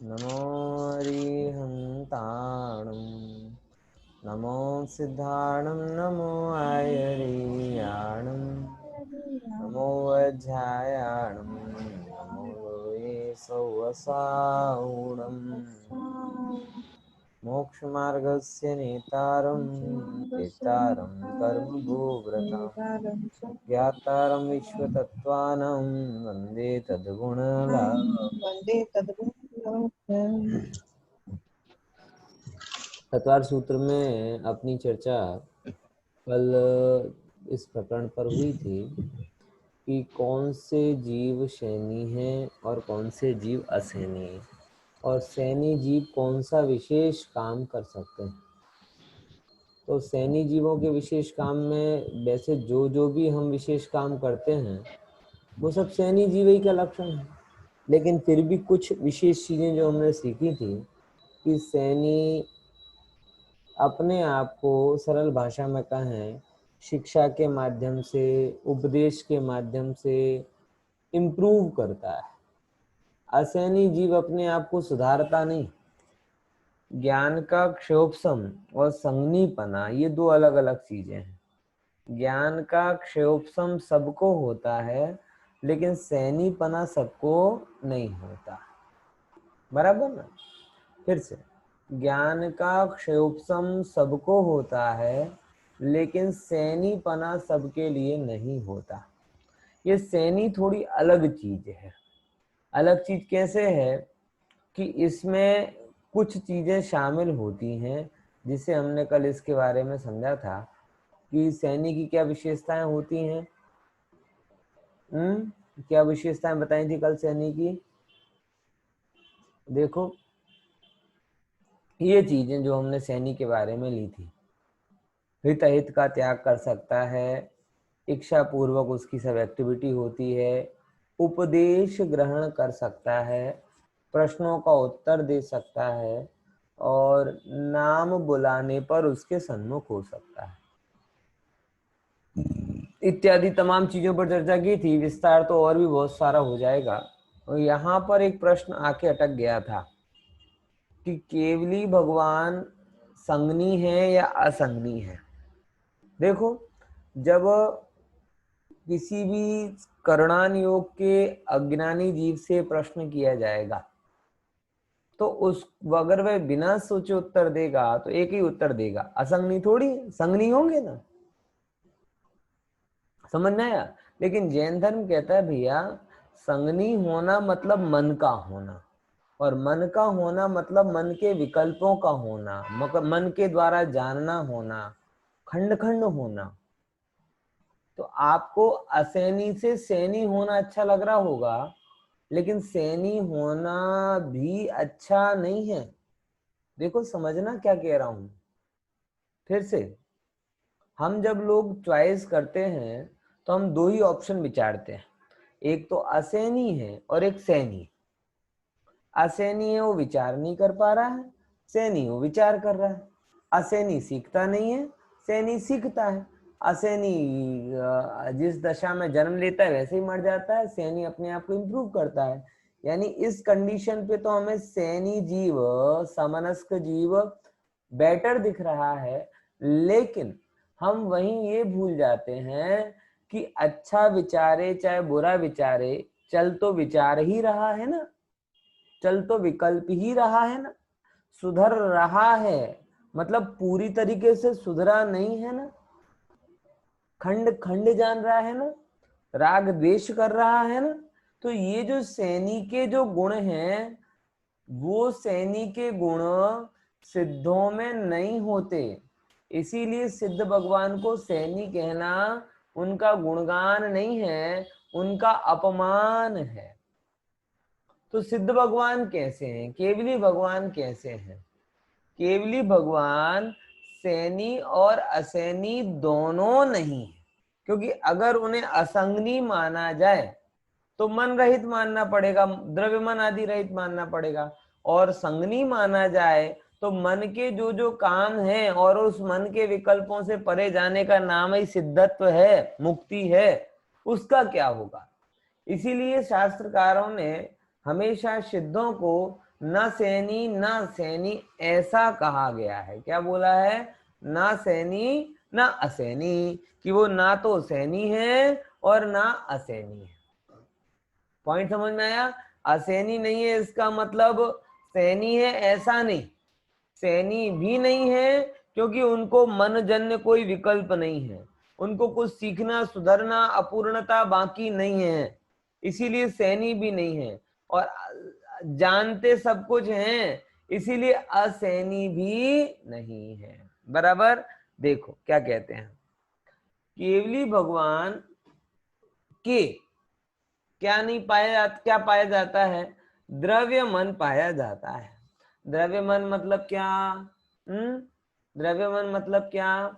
नमो अरिहन्ताणं नमो सिद्धाणं नमो आयर्याणं नमो अध्यायाणं नमो लोये सौवसाऊणम् मोक्षमार्गस्य नेतारं वेत्तारं कर्मभूव्रतां ज्ञातारं विश्वतत्त्वानं वन्दे तद्गुणलाभम्। वंदे तद्गुण तत्वार सूत्र में अपनी चर्चा कल इस प्रकरण पर हुई थी कि कौन से जीव शैनी हैं और कौन से जीव असैनी हैं, और सैनी जीव कौन सा विशेष काम कर सकते हैं। तो सैनी जीवों के विशेष काम में वैसे जो भी हम विशेष काम करते हैं वो सब सैनी जीव ही का लक्षण है, लेकिन फिर भी कुछ विशेष चीज़ें जो हमने सीखी थी कि सैनी अपने आप को सरल भाषा में कहें शिक्षा के माध्यम से, उपदेश के माध्यम से इम्प्रूव करता है। असैनी जीव अपने आप को सुधारता नहीं। ज्ञान का क्षयोपशम और संगनीपना ये दो अलग अलग चीजें हैं। ज्ञान का क्षयोपशम सबको होता है, लेकिन सैनीपना सबको नहीं होता। बराबर ना? फिर से, ज्ञान का क्षयोपशम सबको होता है, लेकिन सैनीपना सबके लिए नहीं होता। ये सैनी थोड़ी अलग चीज है। अलग चीज कैसे है कि इसमें कुछ चीजें शामिल होती हैं, जिसे हमने कल इसके बारे में समझा था कि सैनी की क्या विशेषताएं होती हैं। क्या विशेषताएं बताई थी कल सैनी की? देखो, ये चीजें जो हमने सैनी के बारे में ली थी। हित अहित का त्याग कर सकता है, इच्छा पूर्वक उसकी सब एक्टिविटी होती है, उपदेश ग्रहण कर सकता है, प्रश्नों का उत्तर दे सकता है, और नाम बुलाने पर उसके सन्मुख हो सकता है, इत्यादि तमाम चीजों पर चर्चा की थी। विस्तार तो और भी बहुत सारा हो जाएगा। और यहाँ पर एक प्रश्न आके अटक गया था कि केवली भगवान संगनी है या असंगनी है। देखो, जब किसी भी करणान योग के अज्ञानी जीव से प्रश्न किया जाएगा तो उस अगर वह बिना सोचे उत्तर देगा तो एक ही उत्तर देगा, असंगनी थोड़ी, संगनी होंगे ना। समझ में आया? लेकिन जैन धर्म कहता है भैया, संगनी होना मतलब मन का होना, और मन का होना मतलब मन के विकल्पों का होना, मन के द्वारा जानना होना, खंड खंड होना। तो आपको असैनी से सैनी होना अच्छा लग रहा होगा, लेकिन सैनी होना भी अच्छा नहीं है। देखो, समझना क्या कह रहा हूं। फिर से, हम जब लोग चॉइस करते हैं तो हम दो ही ऑप्शन विचारते हैं, एक तो असैनी है और एक सैनी। असैनी है वो विचार नहीं कर पा रहा है, सैनी वो विचार कर रहा है। असैनी सीखता नहीं है, सैनी सीखता है। असैनी जिस दशा में जन्म लेता है वैसे ही मर जाता है, सैनी अपने आप को इम्प्रूव करता है। यानी इस कंडीशन पे तो हमें सैनी जीव, समनस्क जीव बेटर दिख रहा है, लेकिन हम वहीं ये भूल जाते हैं कि अच्छा विचारे चाहे बुरा विचारे, चल तो विचार ही रहा है ना, चल तो विकल्प ही रहा है ना, सुधर रहा है, मतलब पूरी तरीके से सुधरा नहीं है ना, खंड खंड जान रहा है ना, राग द्वेष कर रहा है ना। तो ये जो सैनी के जो गुण हैं, वो सैनी के गुण सिद्धों में नहीं होते। इसीलिए सिद्ध भगवान को सैनी कहना उनका गुणगान नहीं है, उनका अपमान है। तो सिद्ध भगवान कैसे हैं, केवली भगवान कैसे हैं? केवली भगवान सैनी और असैनी दोनों नहीं है, क्योंकि अगर उन्हें असंगनी माना जाए तो मन रहित मानना पड़ेगा, द्रव्यमन आदि रहित मानना पड़ेगा, और संगनी माना जाए तो मन के जो जो काम है और उस मन के विकल्पों से परे जाने का नाम ही सिद्धत्व है, मुक्ति है, उसका क्या होगा? इसीलिए शास्त्रकारों ने हमेशा सिद्धों को न सैनी न सैनी ऐसा कहा गया है। क्या बोला है? ना सैनी ना असैनी, कि वो ना तो सैनी है और ना असैनी है। पॉइंट समझ में आया? असैनी नहीं है इसका मतलब सैनी है ऐसा नहीं, सैनी भी नहीं है क्योंकि उनको मनजन्य कोई विकल्प नहीं है, उनको कुछ सीखना सुधरना अपूर्णता बाकी नहीं है, इसीलिए सैनी भी नहीं है। और जानते सब कुछ हैं इसीलिए असैनी भी नहीं है। बराबर। देखो क्या कहते हैं, केवली भगवान के क्या नहीं पाया क्या पाया जाता है? द्रव्य मन पाया जाता है। द्रव्य मन मतलब क्या? द्रव्य मन मतलब क्या?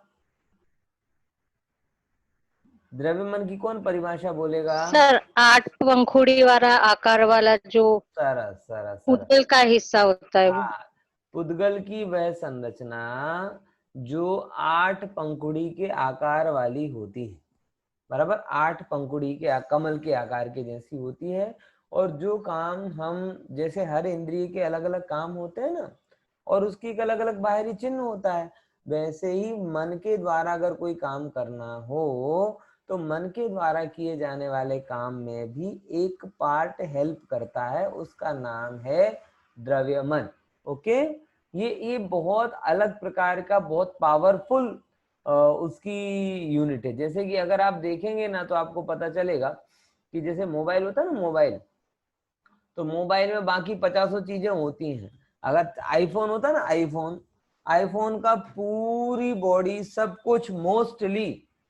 द्रव्य मन की कौन परिभाषा बोलेगा? सर 8 पंखुड़ी वाला आकार वाला जो सरस सरस सरस। पुतल का हिस्सा होता है वो। हाँ, पुद्गल की वह संरचना जो 8 पंखुड़ी के आकार वाली होती है। बराबर, 8 पंखुड़ी के कमल के आकार के जैसी होती है। और जो काम हम, जैसे हर इंद्रिय के अलग अलग काम होते हैं ना, और उसकी एक अलग अलग बाहरी चिन्ह होता है, वैसे ही मन के द्वारा अगर कोई काम करना हो तो मन के द्वारा किए जाने वाले काम में भी एक पार्ट हेल्प करता है, उसका नाम है द्रव्य मन। ओके, ये बहुत अलग प्रकार का, बहुत पावरफुल उसकी यूनिट है। जैसे कि अगर आप देखेंगे ना तो आपको पता चलेगा कि जैसे मोबाइल होता है ना, मोबाइल, तो मोबाइल में बाकी 50 चीजें होती हैं। अगर आईफोन होता ना, आईफोन, आईफोन का पूरी बॉडी सब कुछ मोस्टली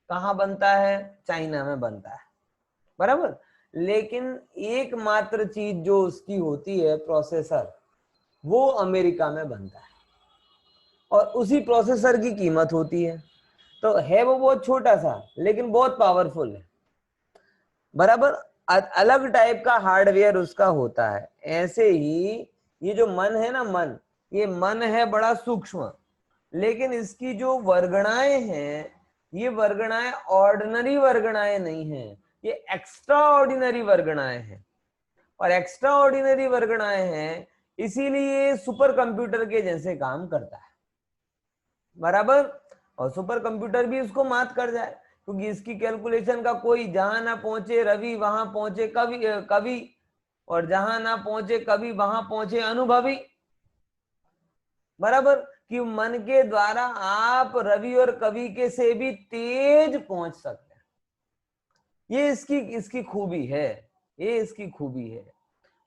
कहाँ बनता है? चाइना में बनता है। बराबर। लेकिन एकमात्र चीज जो उसकी होती है, प्रोसेसर, वो अमेरिका में बनता है, और उसी प्रोसेसर की कीमत होती है। तो है वो बहुत छोटा सा लेकिन बहुत पावरफुल है। बराबर। अलग टाइप का हार्डवेयर उसका होता है। ऐसे ही ये जो मन है ना, मन, ये मन है बड़ा सूक्ष्म, लेकिन इसकी जो वर्गणाएं हैं, ये वर्गणाएं ऑर्डिनरी वर्गणाएं नहीं है, ये एक्स्ट्रा ऑर्डिनरी वर्गणाएं हैं। और एक्स्ट्रा ऑर्डिनरी वर्गणाएं हैं इसीलिए सुपर कंप्यूटर के जैसे काम करता है। बराबर। और सुपर कंप्यूटर भी उसको मात कर जाए, क्योंकि इसकी कैलकुलेशन का कोई जहां ना पहुंचे रवि वहां पहुंचे कवि, कवि, और जहां ना पहुंचे कवि वहां पहुंचे अनुभवी। बराबर, कि मन के द्वारा आप रवि और कवि के से भी तेज पहुंच सकते हैं। ये इसकी इसकी खूबी है, ये इसकी खूबी है।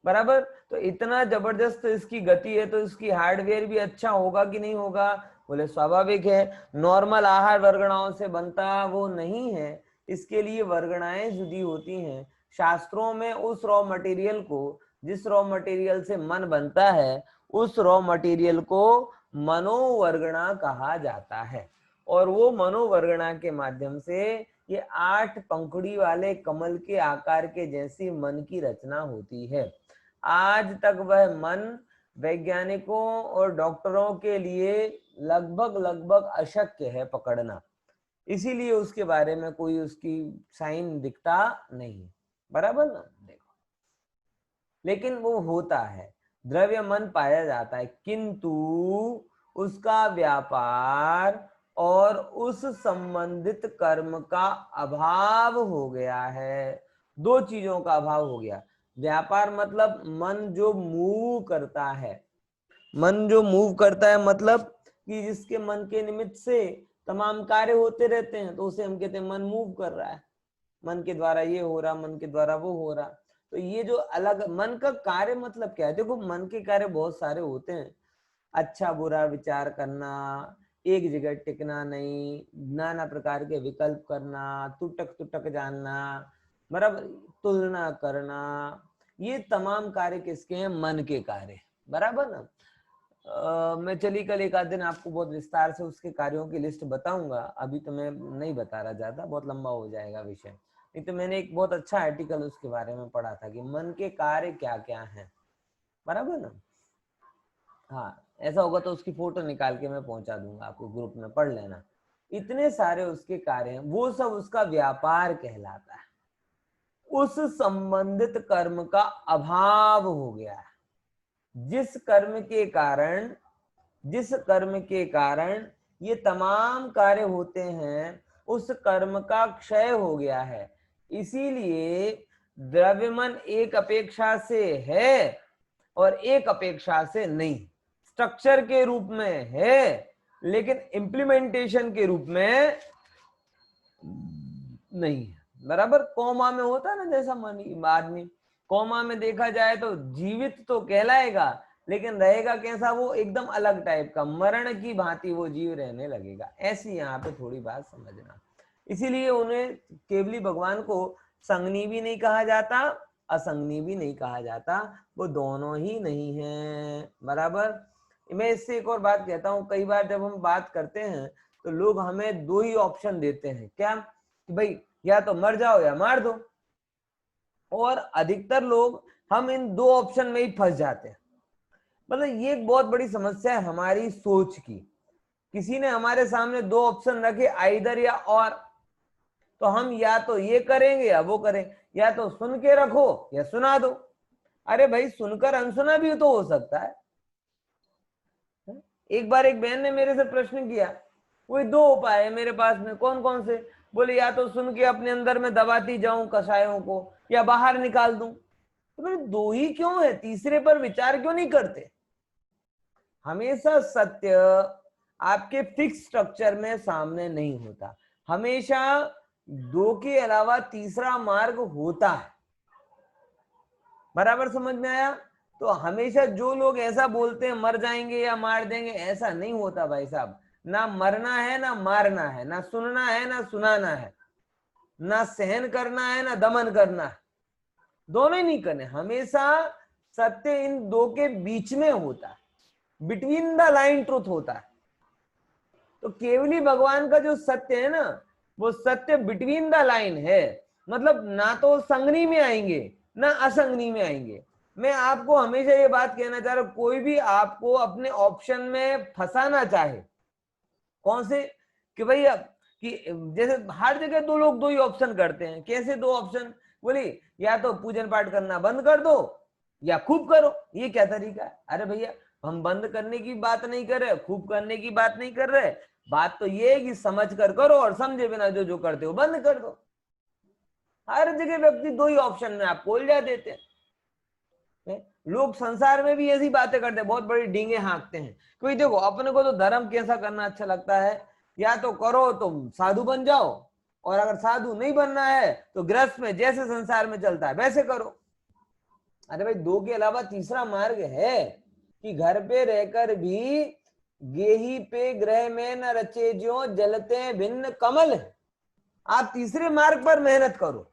बराबर। तो इतना जबरदस्त इसकी गति है, तो इसकी हार्डवेयर भी अच्छा होगा कि नहीं होगा? बोले स्वाभाविक है, नॉर्मल आहार वर्गणाओं से बनता वो नहीं है, इसके लिए वर्गणाएं जुदी होती हैं। शास्त्रों में उस रॉ मटेरियल को, जिस रॉ मटेरियल से मन बनता है, उस रॉ मटेरियल को मनोवर्गणा कहा जाता है। और वो मनोवर्गणा के माध्यम से ये 8 पंखुड़ी वाले कमल के आकार के जैसी मन की रचना होती है। आज तक वह मन वैज्ञानिकों और डॉक्टरों के लिए लगभग लगभग अशक्य है पकड़ना, इसीलिए उसके बारे में कोई उसकी साइन दिखता नहीं। बराबर ना? देखो, लेकिन वो होता है, द्रव्य मन पाया जाता है, किंतु उसका व्यापार और उस संबंधित कर्म का अभाव हो गया है। दो चीजों का अभाव हो गया। व्यापार मतलब मन जो मूव करता है, मन जो मूव करता है मतलब कि जिसके मन के निमित्त से तमाम कार्य होते रहते हैं, तो उसे हम कहते हैं मन मूव कर रहा है, मन के द्वारा ये हो रहा, मन के द्वारा वो हो रहा। तो ये जो अलग मन का कार्य मतलब क्या है? देखो, मन के कार्य बहुत सारे होते हैं। अच्छा बुरा विचार करना, एक जगह टिकना नहीं, नाना प्रकार के विकल्प करना, तुटक तुटक जानना, बराबर, तुलना करना, ये तमाम कार्य किसके हैं? मन के कार्य। बराबर ना? मैं चलिए कल एक आध दिन आपको बहुत विस्तार से उसके कार्यों की लिस्ट बताऊंगा, अभी तो मैं नहीं बता रहा ज्यादा, बहुत लंबा हो जाएगा विषय। नहीं तो मैंने एक बहुत अच्छा आर्टिकल उसके बारे में पढ़ा था कि मन के कार्य क्या क्या हैं। बराबर ना? हाँ, ऐसा होगा तो उसकी फोटो निकाल के मैं पहुंचा दूंगा आपको, ग्रुप में पढ़ लेना। इतने सारे उसके कार्य हैं, वो सब उसका व्यापार कहलाता है। उस संबंधित कर्म का अभाव हो गया है। जिस कर्म के कारण जिस कर्म के कारण ये तमाम कार्य होते हैं उस कर्म का क्षय हो गया है, इसीलिए द्रव्यमन एक अपेक्षा से है और एक अपेक्षा से नहीं। स्ट्रक्चर के रूप में है लेकिन इम्प्लीमेंटेशन के रूप में नहीं है। बराबर कोमा में होता है ना, जैसा आदमी कोमा में देखा जाए तो जीवित तो कहलाएगा लेकिन रहेगा कैसा, वो एकदम अलग टाइप का, मरण की भांति वो जीव रहने लगेगा। ऐसी यहाँ पे थोड़ी बात समझना। इसीलिए उन्हें केवली भगवान को संगनी भी नहीं कहा जाता, असंगनी भी नहीं कहा जाता, वो दोनों ही नहीं है। बराबर। मैं इससे एक और बात कहता हूँ, कई बार जब हम बात करते हैं तो लोग हमें दो ही ऑप्शन देते हैं, क्या कि भाई या तो मर जाओ या मार दो, और अधिकतर लोग हम इन दो ऑप्शन में ही फंस जाते हैं। मतलब ये एक बहुत बड़ी समस्या है हमारी सोच की। किसी ने हमारे सामने दो ऑप्शन रखे, आइदर या और, तो हम या तो ये करेंगे या वो करें, या तो सुन के रखो या सुना दो। अरे भाई सुनकर अनसुना भी तो हो सकता है। एक बार एक बहन ने मेरे से प्रश्न किया, कोई दो उपाय है मेरे पास में, कौन कौन से? बोले या तो सुन के अपने अंदर में दबाती जाऊं कषायों को, या बाहर निकाल दूं। तो मैंने दो ही क्यों है, तीसरे पर विचार क्यों नहीं करते? हमेशा सत्य आपके फिक्स स्ट्रक्चर में सामने नहीं होता, हमेशा दो के अलावा तीसरा मार्ग होता है। बराबर समझ में आया? तो हमेशा जो लोग ऐसा बोलते हैं मर जाएंगे या मार देंगे, ऐसा नहीं होता भाई साहब। ना मरना है ना मारना है, ना सुनना है ना सुनाना है, ना सहन करना है ना दमन करना है, दोनों ही नहीं करने। हमेशा सत्य इन दो के बीच में होता है, बिटवीन द लाइन ट्रुथ होता है। तो केवली भगवान का जो सत्य है ना, वो सत्य बिटवीन द लाइन है। मतलब ना तो संगनी में आएंगे ना असंगनी में आएंगे। मैं आपको हमेशा ये बात कहना चाह रहा हूं, कोई भी आपको अपने ऑप्शन में फंसाना चाहे, कौन से, कि भाई अब कि जैसे हर जगह दो लोग दो ही ऑप्शन करते हैं। कैसे दो ऑप्शन? बोली या तो पूजन पाठ करना बंद कर दो या खूब करो। ये क्या तरीका है? अरे भैया हम बंद करने की बात नहीं कर रहे, खूब करने की बात नहीं कर रहे, बात तो ये है कि समझ कर करो और समझे बिना जो जो करते हो बंद कर दो। हर जगह व्यक्ति दो ही ऑप्शन में आपको उलझा देते हैं। लोग संसार में भी ऐसी बातें करते हैं, बहुत बड़ी डींगे हाँकते हैं। क्योंकि देखो अपने को तो धर्म कैसा करना अच्छा लगता है, या तो करो तो साधु बन जाओ, और अगर साधु नहीं बनना है तो गृहस्थ में जैसे संसार में चलता है वैसे करो। अरे भाई दो के अलावा तीसरा मार्ग है कि घर पे रहकर भी गेही पे ग्रह में न रचे ज्यों जलते भिन्न कमल। आप तीसरे मार्ग पर मेहनत करो।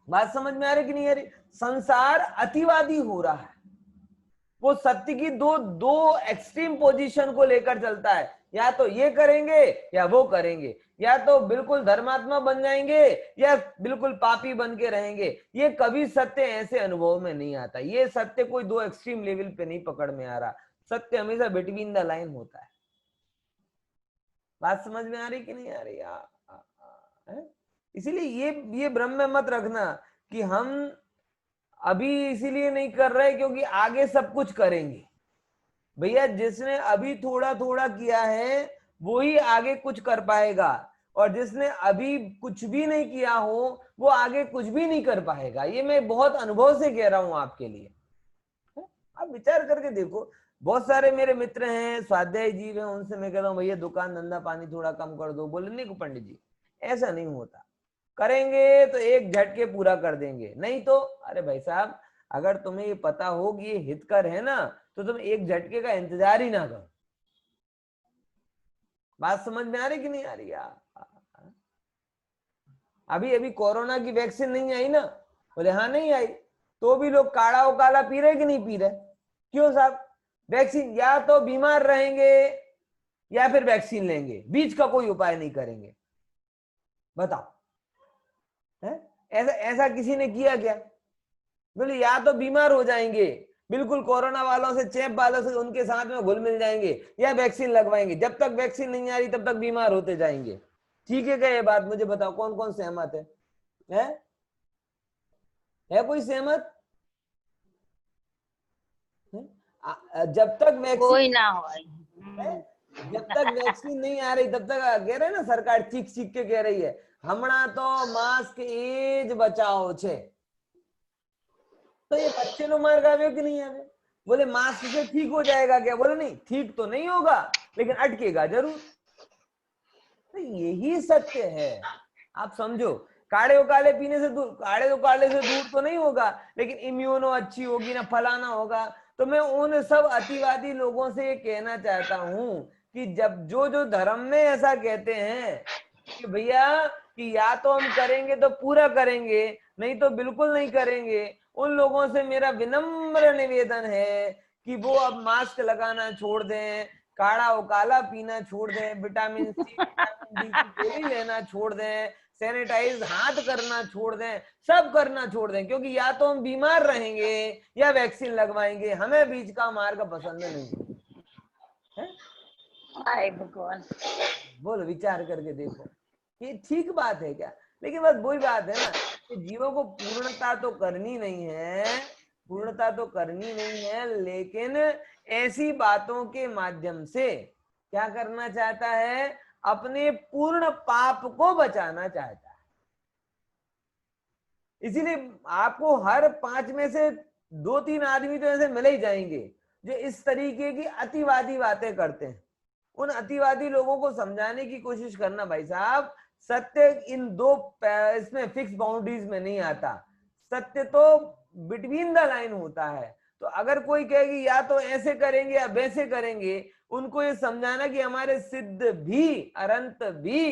बात समझ में आ रही कि नहीं आ रही? संसार अतिवादी हो रहा है, वो सत्य की दो दो एक्सट्रीम पोजीशन को लेकर चलता है, या तो ये करेंगे या वो करेंगे, या तो बिल्कुल धर्मात्मा बन जाएंगे या बिल्कुल पापी बन के रहेंगे। ये कभी सत्य ऐसे अनुभव में नहीं आता, ये सत्य कोई दो एक्सट्रीम लेवल पे नहीं पकड़ में आ रहा, सत्य हमेशा बिटवीन द लाइन होता है। बात समझ में आ रही कि नहीं आ रही? इसीलिए ये भ्रम में मत रखना कि हम अभी इसीलिए नहीं कर रहे क्योंकि आगे सब कुछ करेंगे। भैया जिसने अभी थोड़ा थोड़ा किया है वो ही आगे कुछ कर पाएगा, और जिसने अभी कुछ भी नहीं किया हो वो आगे कुछ भी नहीं कर पाएगा। ये मैं बहुत अनुभव से कह रहा हूं आपके लिए। आप विचार करके देखो, बहुत सारे मेरे मित्र हैं, स्वाध्याय जीव हैं, उनसे मैं कहता हूँ भैया दुकान धंधा पानी थोड़ा कम कर दो, बोले नहीं पंडित जी ऐसा नहीं होता, करेंगे तो एक झटके पूरा कर देंगे, नहीं तो अरे भाई साहब अगर तुम्हें ये पता हो कि ये हितकर है ना तो तुम एक झटके का इंतजार ही ना करो। बात समझ में आ रही कि नहीं आ रही यार? अभी अभी कोरोना की वैक्सीन नहीं आई ना, बोले हाँ नहीं आई, तो भी लोग काढ़ा उकाला पी रहे कि नहीं पी रहे? क्यों साहब? वैक्सीन, या तो बीमार रहेंगे या फिर वैक्सीन लेंगे, बीच का कोई उपाय नहीं करेंगे। बताओ है? ऐसा ऐसा किसी ने किया क्या? बोले या तो बीमार हो जाएंगे, बिल्कुल कोरोना वालों से चैप वालों से उनके साथ में घुल मिल जाएंगे, या वैक्सीन लगवाएंगे। जब तक वैक्सीन नहीं आ रही तब तक बीमार होते जाएंगे। ठीक है क्या ये बात? मुझे बताओ कौन कौन सहमत है? है कोई सहमत? जब तक वैक्सीन कोई ना हो। जब तक वैक्सीन नहीं आ रही तब तक कह रहे ना, सरकार चीख चीख के कह रही है हमणा तो मास्क एज बचाओ छे। तो ये बच्चे लोग मार खावे कि नहीं आवे? बोले मास्क से ठीक हो जाएगा क्या? बोले नहीं, ठीक तो नहीं होगा लेकिन अटकेगा जरूर। तो यही सत्य है, आप समझो। काढ़े उकाले पीने से दूर, काढ़े उकाले से दूर तो नहीं होगा लेकिन इम्यूनो अच्छी होगी ना, फलाना होगा। तो मैं उन सब अतिवादी लोगों से ये कहना चाहता हूं कि जब जो जो धर्म में ऐसा कहते हैं कि भैया कि या तो हम करेंगे तो पूरा करेंगे, नहीं तो बिल्कुल नहीं करेंगे, उन लोगों से मेरा विनम्र निवेदन है कि वो अब मास्क लगाना छोड़ दें, काढ़ा उकाला पीना छोड़ दें, विटामिन सी विटामिन डी की गोली लेना छोड़ दें, सैनिटाइज हाथ करना छोड़ दें, सब करना छोड़ दें। क्योंकि या तो हम बीमार रहेंगे या वैक्सीन लगवाएंगे, हमें बीच का मार्ग पसंद नहीं है। हाय भगवान। बोलो, विचार करके देखो ये ठीक बात है क्या? लेकिन बस वही बात है ना कि जीवों को पूर्णता तो करनी नहीं है, पूर्णता तो करनी नहीं है, लेकिन ऐसी बातों के माध्यम से क्या करना चाहता है? अपने पूर्ण पाप को बचाना चाहता है। इसीलिए आपको हर 5 में से 2-3 आदमी तो ऐसे मिले ही जाएंगे जो इस तरीके की अतिवादी बातें करते हैं। उन अतिवादी लोगों को समझाने की कोशिश करना भाई साहब, सत्य इन दो इसमें फिक्स बाउंड्रीज में नहीं आता, सत्य तो बिटवीन द लाइन होता है। तो अगर कोई कहेगी या तो ऐसे करेंगे या वैसे करेंगे, उनको ये समझाना कि हमारे सिद्ध भी अनंत भी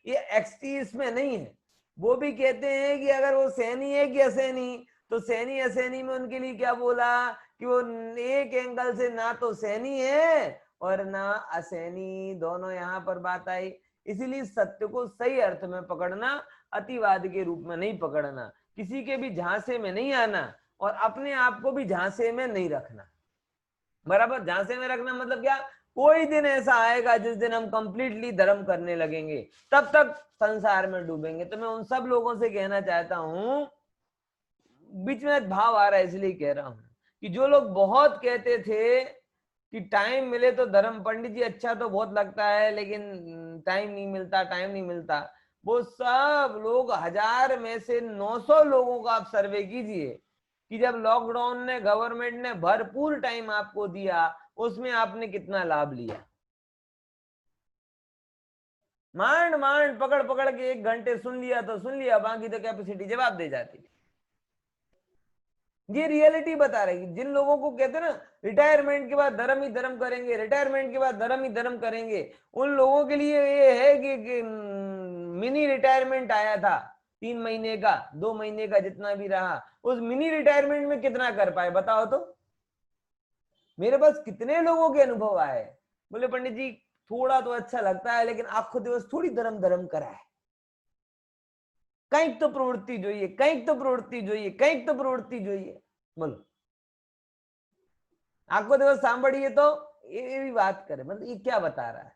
ये एक्सटीज में नहीं है। वो भी कहते हैं कि अगर वो सैनी है कि असैनी, तो सैनी असैनी में उनके लिए क्या बोला कि वो एक एंगल से ना तो सैनी है और ना असैनी, दोनों यहाँ पर बात आई। इसीलिए सत्य को सही अर्थ में पकड़ना, अतिवाद के रूप में नहीं पकड़ना, किसी के भी झांसे में नहीं आना और अपने आप को भी झांसे में नहीं रखना। बराबर, झांसे में रखना मतलब क्या? कोई दिन ऐसा आएगा जिस दिन हम कंप्लीटली धर्म करने लगेंगे, तब तक संसार में डूबेंगे। तो मैं उन सब लोगों से कहना चाहता हूं, बीच में भाव आ रहा है इसलिए कह रहा हूं कि जो लोग बहुत कहते थे कि टाइम मिले तो धर्म, पंडित जी अच्छा तो बहुत लगता है लेकिन टाइम नहीं मिलता, टाइम नहीं मिलता, वो सब लोग 1000 में से 900 लोगों का आप सर्वे कीजिए कि जब लॉकडाउन ने, गवर्नमेंट ने भरपूर टाइम आपको दिया, उसमें आपने कितना लाभ लिया। मांड मांड पकड़ पकड़ के 1 घंटे सुन लिया तो सुन लिया, बाकी तो कैपेसिटी जवाब दे जाती। ये रियलिटी बता रही। जिन लोगों को कहते हैं ना रिटायरमेंट के बाद धर्म ही धर्म करेंगे, रिटायरमेंट के बाद धर्म ही धर्म करेंगे, उन लोगों के लिए ये है कि मिनी रिटायरमेंट आया था 3 महीने का, 2 महीने का, जितना भी रहा, उस मिनी रिटायरमेंट में कितना कर पाए बताओ तो। मेरे पास कितने लोगों के अनुभव आए, बोले पंडित जी थोड़ा तो अच्छा लगता है लेकिन आखो दिवस थोड़ी धर्म धर्म कराए, कईक तो प्रवृत्ति જોઈએ, कईक तो प्रवृत्ति જોઈએ, कईक तो प्रवृत्ति જોઈએ। बोलो, आखो दिवस सांभळिए तो ये भी बात करे, मतलब ये क्या बता रहा है?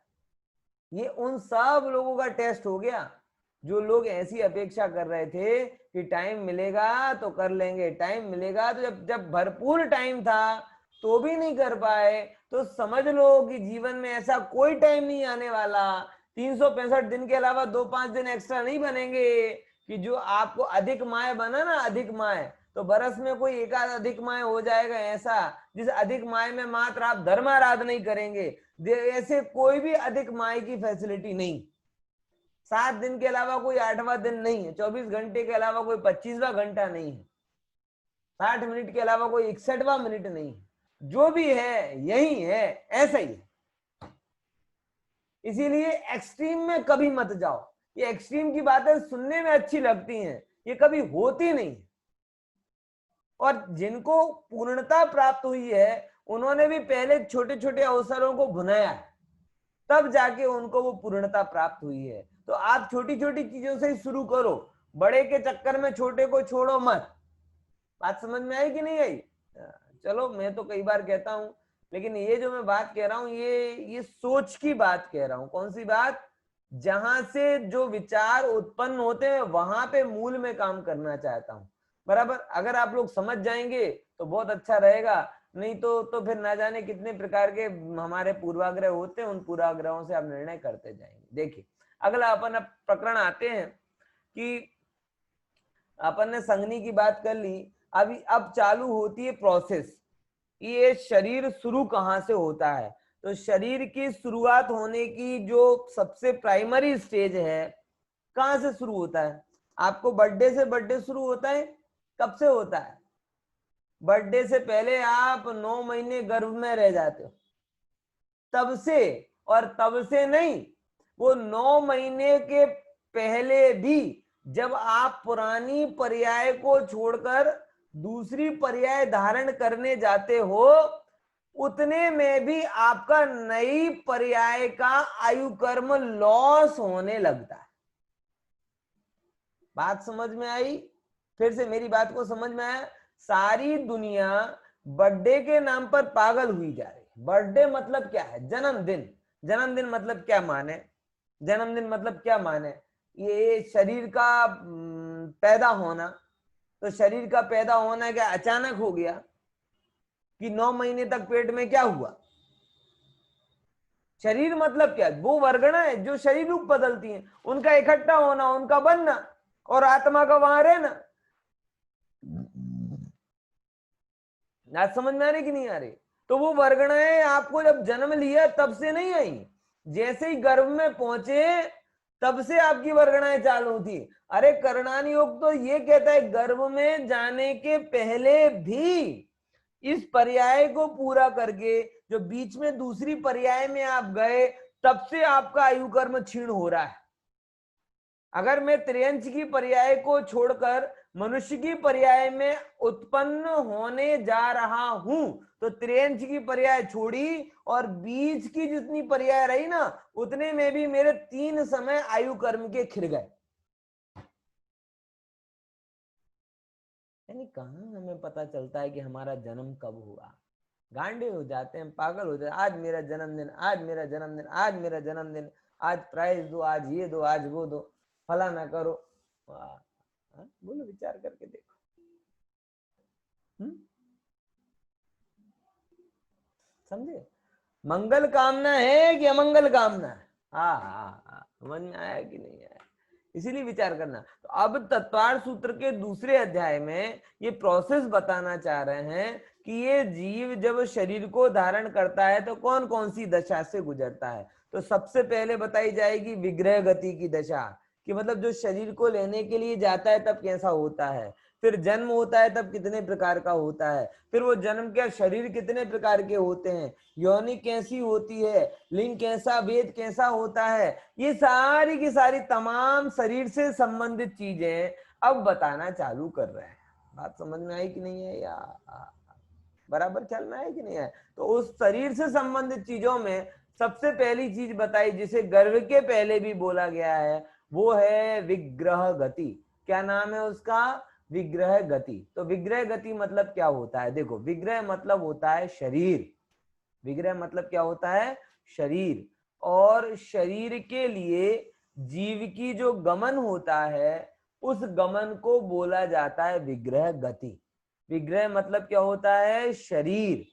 ये उन सब लोगों का टेस्ट हो गया जो लोग ऐसी अपेक्षा कर रहे थे कि टाइम मिलेगा तो कर लेंगे, टाइम मिलेगा तो, जब भरपूर टाइम था तो भी नहीं कर पाए। तो समझ लो कि जीवन में ऐसा कोई टाइम नहीं आने वाला, 365 दिन के अलावा 2-5 दिन एक्स्ट्रा नहीं बनेंगे कि जो आपको अधिक माय बना ना, अधिक माय, तो बरस में कोई एक आध अधिक माय हो जाएगा ऐसा, जिस अधिक माय में मात्र आप धर्माराध नहीं करेंगे, ऐसे कोई भी अधिक माय की फैसिलिटी नहीं। 7 दिन के अलावा कोई 8वां दिन नहीं है, 24 घंटे के अलावा कोई 25वां घंटा नहीं है, 60 मिनट के अलावा कोई 61वां मिनट नहीं है। जो भी है यही है, ऐसा ही है। इसीलिए एक्सट्रीम में कभी मत जाओ। ये एक्सट्रीम की बातें सुनने में अच्छी लगती हैं, ये कभी होती नहीं। और जिनको पूर्णता प्राप्त हुई है उन्होंने भी पहले छोटे छोटे अवसरों को भुनाया है, तब जाके उनको वो पूर्णता प्राप्त हुई है। तो आप छोटी छोटी चीजों से ही शुरू करो, बड़े के चक्कर में छोटे को छोड़ो मत। बात समझ में आई कि नहीं आई? चलो, मैं तो कई बार कहता हूं, लेकिन ये जो मैं बात कह रहा हूं ये सोच की बात कह रहा हूं। कौन सी बात? जहां से जो विचार उत्पन्न होते हैं वहां पे मूल में काम करना चाहता हूं। बराबर, अगर आप लोग समझ जाएंगे तो बहुत अच्छा रहेगा, नहीं तो फिर ना जाने कितने प्रकार के हमारे पूर्वाग्रह होते हैं, उन पूर्वाग्रहों से आप निर्णय करते जाएंगे। देखिए अगला अपन अब प्रकरण आते हैं कि अपन ने संगनी की बात कर ली, अभी अब चालू होती है प्रोसेस, ये शरीर शुरू कहाँ से होता है। तो शरीर की शुरुआत होने की जो सबसे प्राइमरी स्टेज है कहाँ से शुरू होता है? आपको बर्थडे से बर्थडे शुरू होता है, कब से होता है? बर्थडे से पहले आप 9 महीने गर्भ में रह जाते हो, तब से। और तब से नहीं, वो 9 महीने के पहले भी जब आप पुरानी पर्याय को छोड़कर दूसरी पर्याय धारण करने जाते हो, उतने में भी आपका नई पर्याय का आयु कर्म लॉस होने लगता है। बात समझ में आई? फिर से मेरी बात को समझ में आया? सारी दुनिया बर्थडे के नाम पर पागल हुई जा रही है। बर्थडे मतलब क्या है? जन्मदिन। जन्मदिन मतलब क्या माने? जन्मदिन मतलब क्या माने? ये शरीर का पैदा होना। तो शरीर का पैदा होना क्या अचानक हो गया कि 9 महीने तक पेट में क्या हुआ? शरीर मतलब क्या? वो वर्गणा है जो शरीर रूप बदलती हैं, उनका इकट्ठा होना, उनका बनना और आत्मा का वहां रहना। आज समझ में आ रही कि नहीं आ रही? तो वो वर्गणाएं आपको जब जन्म लिया तब से नहीं आई, जैसे ही गर्भ में पहुंचे तब से आपकी वर्गणाएं चालू थी। अरे करणानी योग तो ये कहता है गर्भ में जाने के पहले भी इस पर्याय को पूरा करके जो बीच में दूसरी पर्याय में आप गए, तब से आपका आयु कर्म क्षीण हो रहा है। अगर मैं त्रियंच की पर्याय को छोड़कर मनुष्य की पर्याय में उत्पन्न होने जा रहा हूं, तो त्रियंच की पर्याय छोड़ी और बीच की जितनी पर्याय रही ना, उतने में भी मेरे 3 समय आयु कर्म के खिर गए। यानी कहां हमें पता चलता है कि हमारा जन्म कब हुआ? गांडे हो जाते हैं, पागल हो जाते हैं। आज मेरा जन्मदिन, आज मेरा जन्मदिन, आज मेरा जन्मदिन, आज प्राइज दो, आज ये दो, आज वो दो, फला ना करो। बोलो, विचार करके देखो। समझे? मंगल कामना है कि अमंगल कामना है? हाँ, समझ में आया कि नहीं आया? इसीलिए विचार करना। तो अब तत्वार्थ सूत्र के दूसरे अध्याय में ये प्रोसेस बताना चाह रहे हैं कि ये जीव जब शरीर को धारण करता है तो कौन कौन सी दशा से गुजरता है। तो सबसे पहले बताई जाएगी विग्रह गति की दशा, कि मतलब जो शरीर को लेने के लिए जाता है तब कैसा होता है। फिर जन्म होता है तब कितने प्रकार का होता है। फिर वो जन्म के शरीर कितने प्रकार के होते हैं, योनि कैसी होती है, लिंग कैसा, वेद कैसा होता है। ये सारी की सारी तमाम शरीर से संबंधित चीजें अब बताना चालू कर रहे हैं। बात समझ में आई कि नहीं है? या बराबर ख्याल में आया कि नहीं है? तो उस शरीर से संबंधित चीजों में सबसे पहली चीज बताई जिसे गर्भ के पहले भी बोला गया है, वो है विग्रह गति। क्या नाम है उसका? विग्रह गति। तो विग्रह गति मतलब क्या होता है? देखो, विग्रह मतलब होता है शरीर। विग्रह मतलब क्या होता है? शरीर। और शरीर के लिए जीव की जो गमन होता है, उस गमन को बोला जाता है विग्रह गति। विग्रह मतलब क्या होता है? शरीर।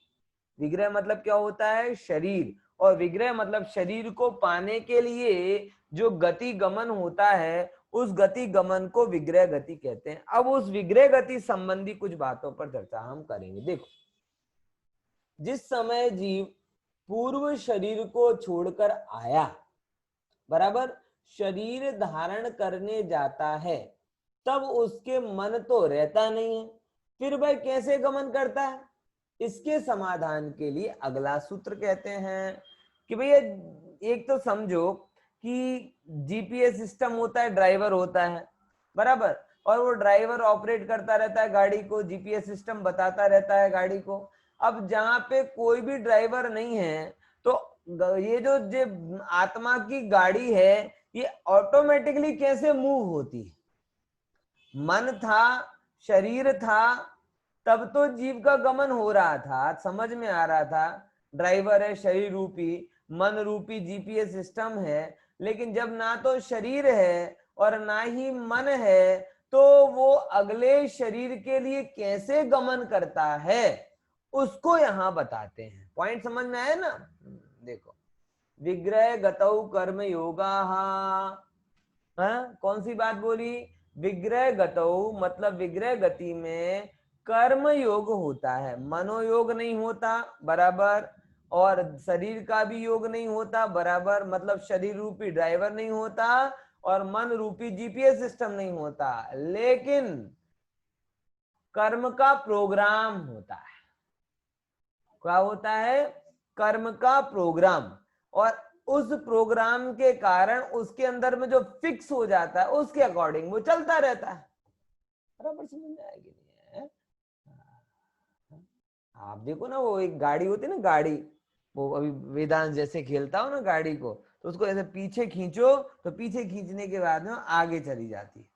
विग्रह मतलब क्या होता है? शरीर। और विग्रह मतलब शरीर को पाने के लिए जो गति गमन होता है, उस गति गमन को विग्रह गति कहते हैं। अब उस विग्रह गति संबंधी कुछ बातों पर चर्चा हम करेंगे। देखो, जिस समय जीव पूर्व शरीर को छोड़कर आया, बराबर, शरीर धारण करने जाता है, तब उसके मन तो रहता नहीं है। फिर भाई कैसे गमन करता है? इसके समाधान के लिए अगला सूत्र कहते हैं कि भैया एक तो समझो कि जीपीएस सिस्टम होता है, ड्राइवर होता है, बराबर, और वो ड्राइवर ऑपरेट करता रहता है गाड़ी को, जीपीएस सिस्टम बताता रहता है गाड़ी को। अब जहां पे कोई भी ड्राइवर नहीं है, तो ये जो आत्मा की गाड़ी है, ये ऑटोमेटिकली कैसे मूव होती है? मन था, शरीर था, तब तो जीव का गमन हो रहा था, समझ में आ रहा था। ड्राइवर है शरीर रूपी, मन रूपी जीपीएस सिस्टम है। लेकिन जब ना तो शरीर है और ना ही मन है, तो वो अगले शरीर के लिए कैसे गमन करता है? उसको यहाँ बताते हैं। पॉइंट समझ में आया ना? देखो, विग्रह गतौ कर्म योगा, कौन सी बात बोली? विग्रह गतौ मतलब विग्रह गति में कर्म योग होता है, मनोयोग नहीं होता, बराबर, और शरीर का भी योग नहीं होता, बराबर, मतलब शरीर रूपी ड्राइवर नहीं होता और मन रूपी जीपीएस सिस्टम नहीं होता, लेकिन कर्म का प्रोग्राम होता है। क्या होता है? कर्म का प्रोग्राम। और उस प्रोग्राम के कारण उसके अंदर में जो फिक्स हो जाता है उसके अकॉर्डिंग वो चलता रहता है। बराबर समझ में आएगी? नहीं है? आप देखो ना, वो एक गाड़ी होती है ना, गाड़ी, वो अभी वेदांत जैसे खेलता हो ना गाड़ी को, तो उसको ऐसे पीछे खींचो तो पीछे खींचने के बाद में आगे चली जाती है।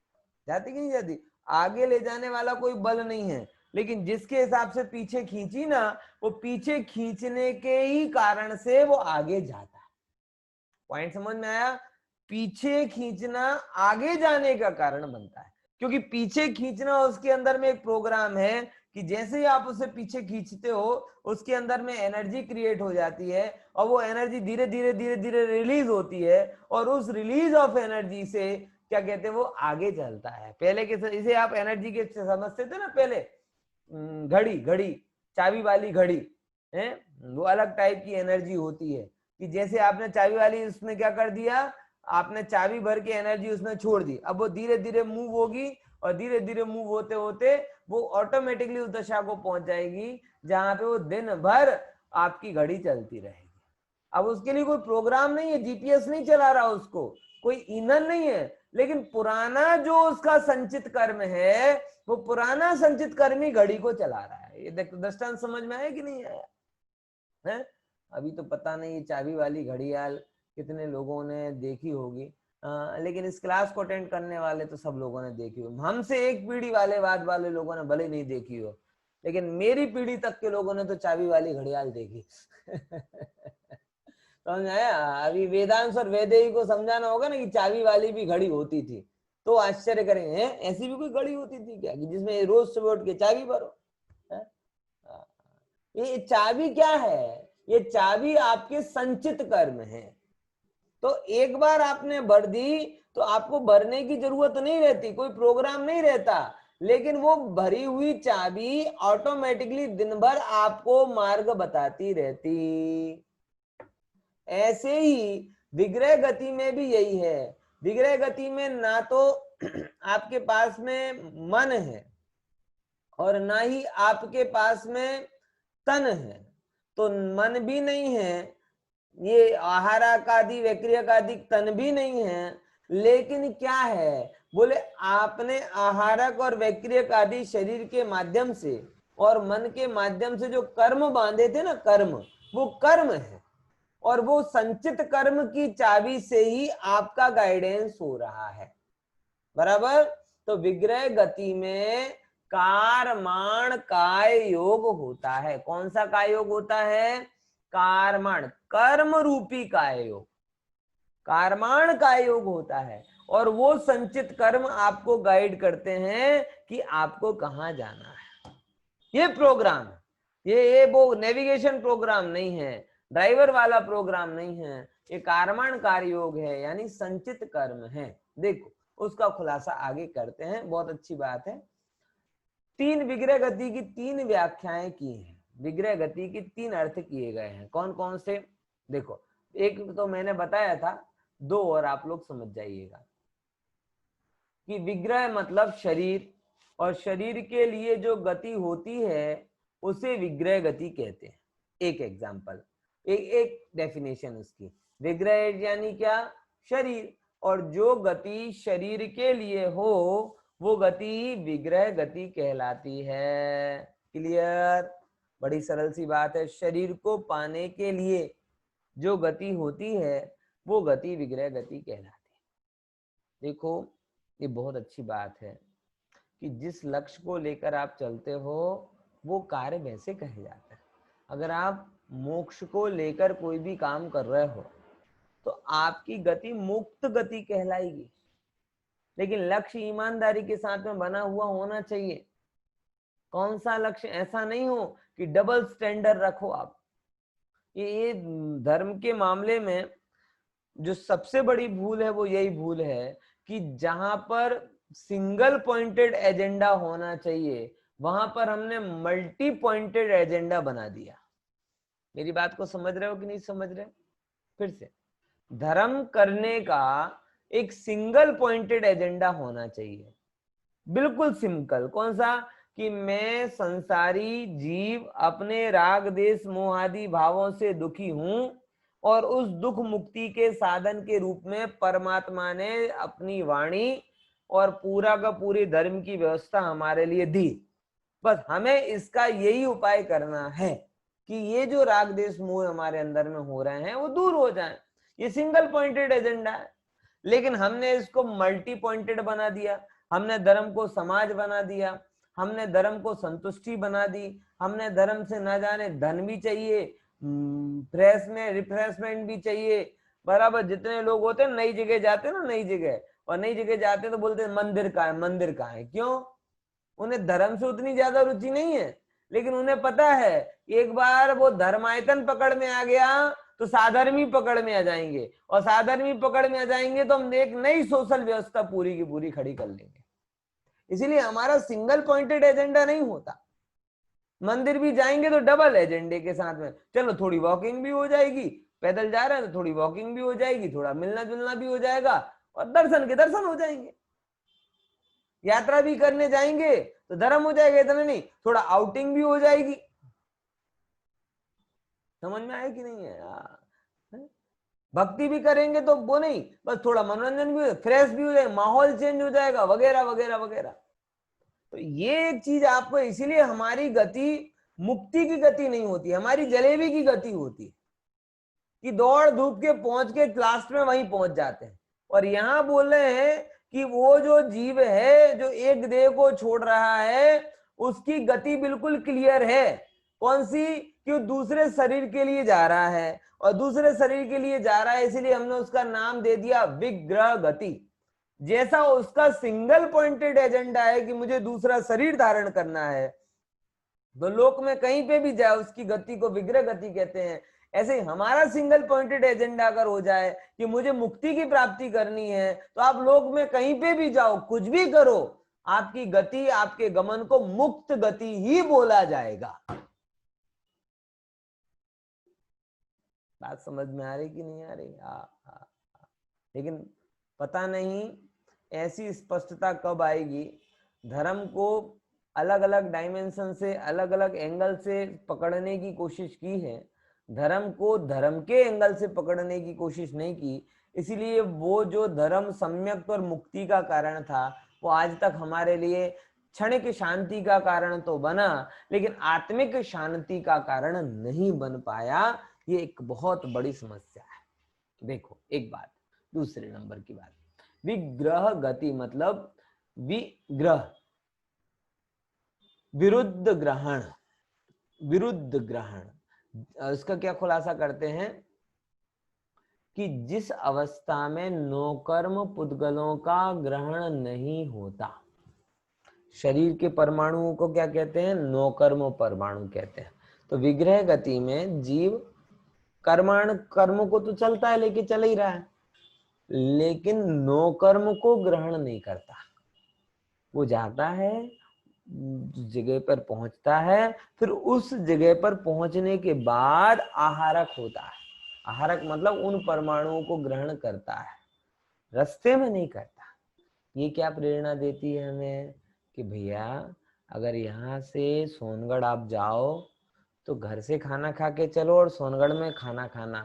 जाती कि नहीं जाती? आगे ले जाने वाला कोई बल नहीं है, लेकिन जिसके हिसाब से पीछे खींची ना, वो पीछे खींचने के ही कारण से वो आगे जाता है। पॉइंट समझ में आया? पीछे खींचना आगे जाने का कारण बनता है, क्योंकि पीछे खींचना उसके अंदर में एक प्रोग्राम है कि जैसे ही आप उसे पीछे खींचते हो उसके अंदर में एनर्जी क्रिएट हो जाती है और वो एनर्जी धीरे धीरे धीरे धीरे रिलीज होती है और उस रिलीज ऑफ एनर्जी से क्या कहते हैं, वो आगे चलता है। पहले के इसे आप एनर्जी के समझते थे ना, पहले घड़ी, घड़ी, चाबी वाली घड़ी है, वो अलग टाइप की एनर्जी होती है कि जैसे आपने चाबी वाली उसमें क्या कर दिया, आपने चाबी भर के एनर्जी उसमें छोड़ दी, अब वो धीरे धीरे मूव होगी और धीरे धीरे मूव होते होते वो ऑटोमेटिकली उस दशा को पहुंच जाएगी जहां पे वो दिन भर आपकी घड़ी चलती रहेगी। अब उसके लिए कोई प्रोग्राम नहीं है, जीपीएस नहीं चला रहा उसको, कोई ईंधन नहीं है, लेकिन पुराना जो उसका संचित कर्म है, वो पुराना संचित कर्म ही घड़ी को चला रहा है। ये दृष्टांत समझ में आया कि नहीं आया है? अभी तो पता नहीं ये चाबी वाली घड़ियाल कितने लोगों ने देखी होगी, लेकिन इस क्लास को अटेंड करने वाले तो सब लोगों ने देखी हो। हमसे एक पीढ़ी वाले बाद वाले लोगों ने भले नहीं देखी हो, लेकिन मेरी पीढ़ी तक के लोगों ने तो चाबी वाली घड़ियाल देखी। समझ आया? अभी वेदांश और वैदेही को समझाना होगा ना कि चाबी वाली भी घड़ी होती थी, तो आश्चर्य करेंगे, ऐसी भी कोई घड़ी होती थी क्या कि जिसमें रोज सुबह उठ के चाबी भरो? ये चाबी क्या है? ये चाबी आपके संचित कर्म है। तो एक बार आपने भर दी तो आपको भरने की जरूरत नहीं रहती, कोई प्रोग्राम नहीं रहता, लेकिन वो भरी हुई चाबी ऑटोमेटिकली दिन भर आपको मार्ग बताती रहती। ऐसे ही विग्रह गति में भी यही है। विग्रह गति में ना तो आपके पास में मन है और ना ही आपके पास में तन है, तो मन भी नहीं है, ये आहाराकादि वैक्रियकादि तन भी नहीं है, लेकिन क्या है, बोले आपने आहारक और वैक्रियक आदि शरीर के माध्यम से और मन के माध्यम से जो कर्म बांधे थे ना, कर्म, वो कर्म है और वो संचित कर्म की चाबी से ही आपका गाइडेंस हो रहा है। बराबर? तो विग्रह गति में कारमाण काय योग होता है। कौन सा काय योग होता है? कारमाण, कर्म रूपी काय योग, कारमाण काय योग होता है। और वो संचित कर्म आपको गाइड करते हैं कि आपको कहां जाना है। ये प्रोग्राम है, ये वो नेविगेशन प्रोग्राम नहीं है, ड्राइवर वाला प्रोग्राम नहीं है, ये कारमाण कार्य योग है, यानी संचित कर्म है। देखो उसका खुलासा आगे करते हैं, बहुत अच्छी बात है। तीन विग्रह गति की तीन व्याख्याएं की हैं, विग्रह गति की तीन अर्थ किए गए हैं। कौन कौन से? देखो, एक तो मैंने बताया था, दो और आप लोग समझ जाइएगा कि विग्रह मतलब शरीर, और शरीर के लिए जो गति होती है उसे विग्रह गति कहते हैं। एक एग्जांपल, एक डेफिनेशन उसकी, विग्रह यानी क्या? शरीर, और जो गति शरीर के लिए हो वो गति विग्रह गति कहलाती है। क्लियर? बड़ी सरल सी बात है, शरीर को पाने के लिए जो गति होती है वो गति विग्रह गति कहलाती है। देखो ये बहुत अच्छी बात है कि जिस लक्ष्य को लेकर आप चलते हो वो कार्य वैसे कहे जाता है। अगर आप मोक्ष को लेकर कोई भी काम कर रहे हो तो आपकी गति मुक्त गति कहलाएगी, लेकिन लक्ष्य ईमानदारी के साथ में बना हुआ होना चाहिए। कौन सा लक्ष्य? ऐसा नहीं हो कि डबल स्टैंडर्ड रखो आप। ये धर्म के मामले में जो सबसे बड़ी भूल है वो यही भूल है कि जहां पर सिंगल पॉइंटेड एजेंडा होना चाहिए वहां पर हमने मल्टी पॉइंटेड एजेंडा बना दिया। मेरी बात को समझ रहे हो कि नहीं समझ रहे? फिर से, धर्म करने का एक सिंगल पॉइंटेड एजेंडा होना चाहिए, बिल्कुल सिंपल। कौन सा? कि मैं संसारी जीव अपने राग देश मोह आदि भावों से दुखी हूं और उस दुख मुक्ति के साधन के रूप में परमात्मा ने अपनी वाणी और पूरा का पूरी धर्म की व्यवस्था हमारे लिए दी। बस हमें इसका यही उपाय करना है कि ये जो राग देश मोह हमारे अंदर में हो रहे हैं वो दूर हो जाए। ये सिंगल पॉइंटेड एजेंडा है, लेकिन हमने इसको मल्टी पॉइंटेड बना दिया। हमने धर्म को समाज बना दिया, हमने धर्म को संतुष्टि बना दी, हमने धर्म से न जाने धन भी चाहिए, फ्रेश में रिफ्रेशमेंट भी चाहिए। बराबर जितने लोग होते हैं नई जगह जाते हैं ना, नई जगह, और नई जगह जाते हैं तो बोलते हैं मंदिर कहाँ है, मंदिर कहाँ है। क्यों? उन्हें धर्म से उतनी ज्यादा रुचि नहीं है, लेकिन उन्हें पता है एक बार वो धर्मायतन पकड़ में आ गया तो साधर्मी पकड़ में आ जाएंगे, और साधर्मी पकड़ में आ जाएंगे तो हम एक नई सोशल व्यवस्था पूरी की पूरी खड़ी कर लेंगे। इसीलिए हमारा सिंगल पॉइंटेड एजेंडा नहीं होता। मंदिर भी जाएंगे तो डबल एजेंडे के साथ में, चलो थोड़ी वॉकिंग भी हो जाएगी, पैदल जा रहे हैं तो थोड़ी वॉकिंग भी हो जाएगी, थोड़ा मिलना जुलना भी हो जाएगा, और दर्शन के दर्शन हो जाएंगे। यात्रा भी करने जाएंगे तो धर्म हो जाएगा, इतना नहीं, थोड़ा आउटिंग भी हो जाएगी। समझ में आया कि नहीं है? भक्ति भी करेंगे तो वो नहीं, बस थोड़ा मनोरंजन भी, फ्रेश भी हो जाएगा, माहौल चेंज हो जाएगा, वगैरह वगैरह वगैरह। तो ये एक चीज आपको, इसीलिए हमारी गति मुक्ति की गति नहीं होती, हमारी जलेबी की गति होती है कि दौड़ धूप के पहुंच के लास्ट में वहीं पहुंच जाते हैं। और यहां बोल रहे हैं कि वो जो जीव है जो एक देह को छोड़ रहा है उसकी गति बिल्कुल क्लियर है। कौन सी? कि वो दूसरे शरीर के लिए जा रहा है, और दूसरे शरीर के लिए जा रहा है इसलिए हमने उसका नाम दे दिया विग्रह गति। जैसा उसका सिंगल पॉइंटेड एजेंडा है कि मुझे दूसरा शरीर धारण करना है, तो लोक में कहीं पे भी जाए उसकी गति को विग्रह गति कहते हैं। ऐसे ही हमारा सिंगल पॉइंटेड एजेंडा अगर हो जाए कि मुझे मुक्ति की प्राप्ति करनी है, तो आप लोक में कहीं पे भी जाओ, कुछ भी करो, आपकी गति, आपके गमन को मुक्त गति ही बोला जाएगा। बात समझ में आ रही कि नहीं आ रही? लेकिन पता नहीं ऐसी स्पष्टता कब आएगी। धर्म को अलग अलग डायमेंशन से, अलग अलग एंगल से पकड़ने की कोशिश की है, धर्म को धर्म के एंगल से पकड़ने की कोशिश नहीं की। इसीलिए वो जो धर्म सम्यक और मुक्ति का कारण था वो आज तक हमारे लिए क्षणिक शांति का कारण तो बना, लेकिन आत्मिक शांति का कारण नहीं बन पाया। ये एक बहुत बड़ी समस्या है। देखो एक बात, दूसरे नंबर की बात, विग्रह गति मतलब विग्रह, विरुद्ध ग्रहण, विरुद्ध ग्रहण। इसका क्या खुलासा करते हैं कि जिस अवस्था में नौकर्म पुद्गलों का ग्रहण नहीं होता, शरीर के परमाणुओं को क्या कहते हैं? नौकर्म परमाणु कहते हैं। तो विग्रह गति में जीव कर्मों को तो चलता है, लेके चल ही रहा है, लेकिन नौकर्म को ग्रहण नहीं करता। वो जाता है, जगह पर पहुंचता है, फिर उस जगह पर पहुंचने के बाद आहारक होता है। आहारक मतलब उन परमाणुओं को ग्रहण करता है, रास्ते में नहीं करता। ये क्या प्रेरणा देती है हमें कि भैया अगर यहाँ से सोनगढ़ आप जाओ तो घर से खाना खा के चलो और सोनगढ़ में खाना खाना,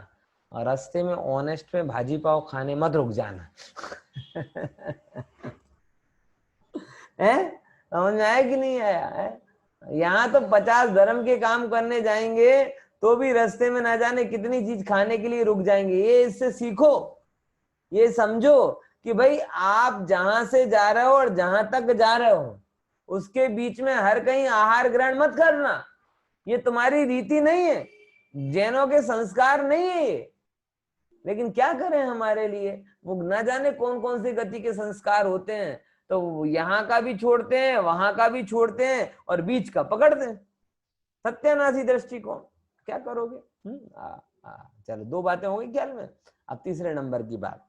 और रास्ते में ऑनेस्ट में भाजी पाव खाने मत रुक जाना। है? समझ में आया कि नहीं आया है? यहाँ तो 50 धर्म के काम करने जाएंगे तो भी रास्ते में ना जाने कितनी चीज खाने के लिए रुक जाएंगे। ये इससे सीखो, ये समझो कि भाई आप जहां से जा रहे हो और जहां तक जा रहे हो उसके बीच में हर कहीं आहार ग्रहण मत करना। ये तुम्हारी रीति नहीं है, जैनों के संस्कार नहीं है ये। लेकिन क्या करें, हमारे लिए वो न जाने कौन कौन सी गति के संस्कार होते हैं, तो यहाँ का भी छोड़ते हैं, वहां का भी छोड़ते हैं, और बीच का पकड़ते हैं। सत्यानाशी दृष्टिकोण, क्या करोगे? चलो 2 बातें हो गई ख्याल में। अब तीसरे नंबर की बात,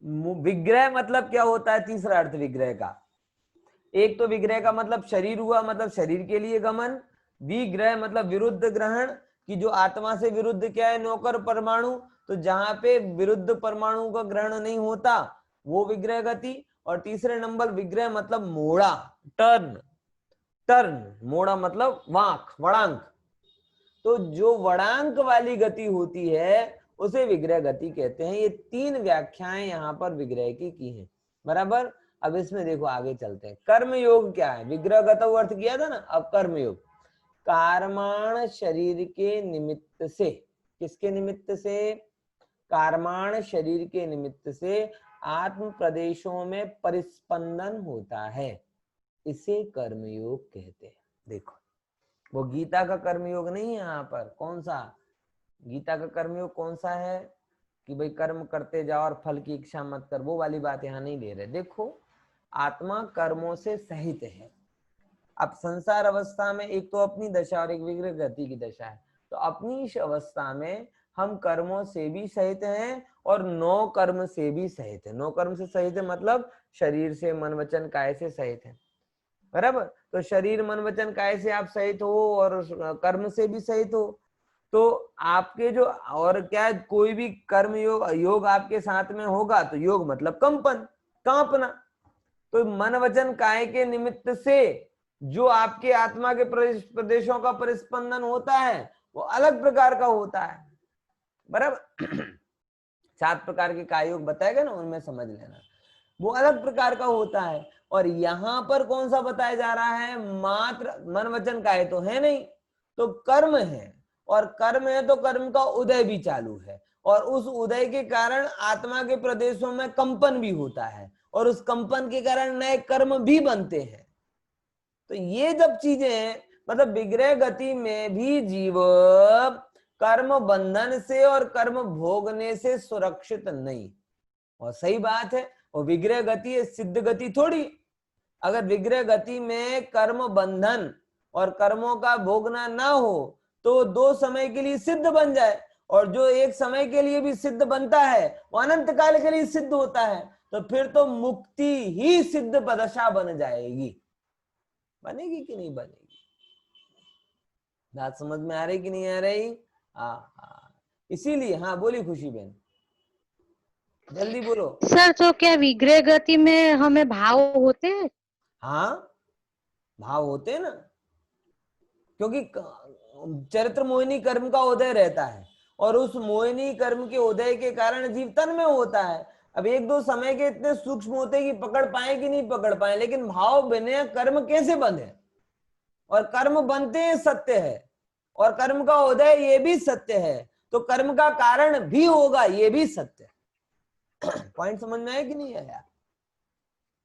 विग्रह मतलब क्या होता है? तीसरा अर्थ विग्रह का, एक तो विग्रह का मतलब शरीर हुआ, मतलब शरीर के लिए गमन। विग्रह मतलब विरुद्ध ग्रहण, कि जो आत्मा से विरुद्ध क्या है? नौकर परमाणु। तो जहां पे विरुद्ध परमाणु का ग्रहण नहीं होता वो विग्रह गति। और तीसरे नंबर विग्रह मतलब मोड़ा, टर्न। टर्न, मोड़ा मतलब वांक, वड़ांक। तो जो वड़ांक वाली गति होती है उसे विग्रह गति कहते हैं। ये 3 व्याख्याएं यहाँ पर विग्रह की हैं, बराबर। अब इसमें देखो आगे चलते हैं। कर्म योग क्या है? विग्रह गत अर्थ किया था ना, अब कर्म योग। कार्माण शरीर के निमित्त से, किसके निमित्त से? कार्माण शरीर के निमित्त से आत्म प्रदेशों में परिस्पंदन होता है, इसे कर्मयोग कहते हैं। देखो, वो गीता का कर्मयोग नहीं है यहाँ पर। कौन सा? गीता का कर्मयोग कौन सा है? कि भाई कर्म करते जाओ और फल की इच्छा मत कर, वो वाली बात यहाँ नहीं ले रहे। देखो, आत्मा कर्मों से सहित है। अब संसार अवस्था में एक तो अपनी दशा और एक विग्रह गति की दशा है। तो अपनी इस अवस्था में हम कर्मों से भी सहित हैं और 9 कर्म से भी सहित है। 9 कर्म से सहित है मतलब शरीर से, मन वचन काया से सहित है, बराबर। तो शरीर मन वचन काया से आप सहित हो और कर्म से भी सहित हो। तो आपके जो और क्या, कोई भी कर्म योग आपके साथ में होगा तो योग मतलब कंपन, कांपना। तो मन वचन काय के निमित्त से जो आपके आत्मा के प्रदेशों का परिस्पंदन होता है वो अलग प्रकार का होता है, बराबर। 7 प्रकार के काय योग बताएगा ना, उनमें समझ लेना, वो अलग प्रकार का होता है। और यहां पर कौन सा बताया जा रहा है? मात्र मन वचन काय तो है नहीं, तो कर्म है। और कर्म है तो कर्म का उदय भी चालू है, और उस उदय के कारण आत्मा के प्रदेशों में कंपन भी होता है, और उस कंपन के कारण नए कर्म भी बनते हैं। तो ये जब चीजें हैं, मतलब विग्रह गति में भी जीव कर्म बंधन से और कर्म भोगने से सुरक्षित नहीं। और सही बात है, वो विग्रह गति है, सिद्ध गति थोड़ी। अगर विग्रह गति में कर्म बंधन और कर्मों का भोगना ना हो तो 2 समय के लिए सिद्ध बन जाए, और जो एक समय के लिए भी सिद्ध बनता है वो अनंत काल के लिए सिद्ध होता है। तो फिर तो मुक्ति ही सिद्ध पदशा बन जाएगी। बनेगी कि नहीं बनेगी? बात समझ में आ रही कि नहीं आ रही? हाँ, इसीलिए। हाँ बोली खुशी बहन, जल्दी बोलो। सर, तो क्या विग्रह गति में हमें भाव होते हैं? हाँ, भाव होते हैं ना, क्योंकि चरित्र मोहिनी कर्म का उदय रहता है, और उस मोहिनी कर्म के उदय के कारण जीव तन में होता है। अब 1-2 समय के इतने सूक्ष्म होते कि पकड़ पाए कि नहीं पकड़ पाए, लेकिन भाव बिना कर्म कैसे बंधे? और कर्म बनते हैं सत्य है, और कर्म का उदय ये भी सत्य है, तो कर्म का कारण भी होगा ये भी सत्य है। पॉइंट समझ में आया कि नहीं आया?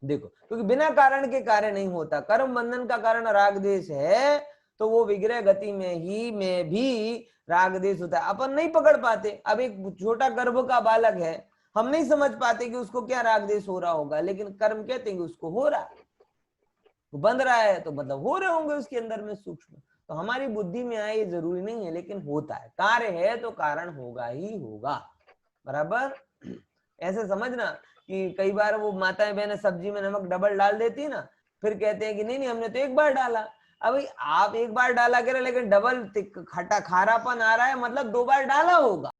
देखो, क्योंकि बिना कारण के कार्य नहीं होता। कर्म बंधन का कारण राग देश है, तो वो विग्रह गति में भी राग देश होता है। अपन नहीं पकड़ पाते। अब एक छोटा गर्भ का बालक है, हम नहीं समझ पाते कि उसको क्या राग देश हो रहा होगा, लेकिन कर्म कहते हैं कि उसको हो रहा है, वो बंध रहा है, तो मतलब हो रहे होंगे उसके अंदर में सूक्ष्म। तो हमारी बुद्धि में आए ये जरूरी नहीं है, लेकिन होता है। कार्य है तो कारण होगा ही होगा, बराबर। ऐसे समझना कि कई बार वो माताएं बहनें सब्जी में नमक डबल डाल देती है ना, फिर कहते हैं कि नहीं हमने तो एक बार डाला। अब आप एक बार डाला करें, लेकिन डबल खट्टा खारापन आ रहा है, मतलब 2 बार डाला होगा।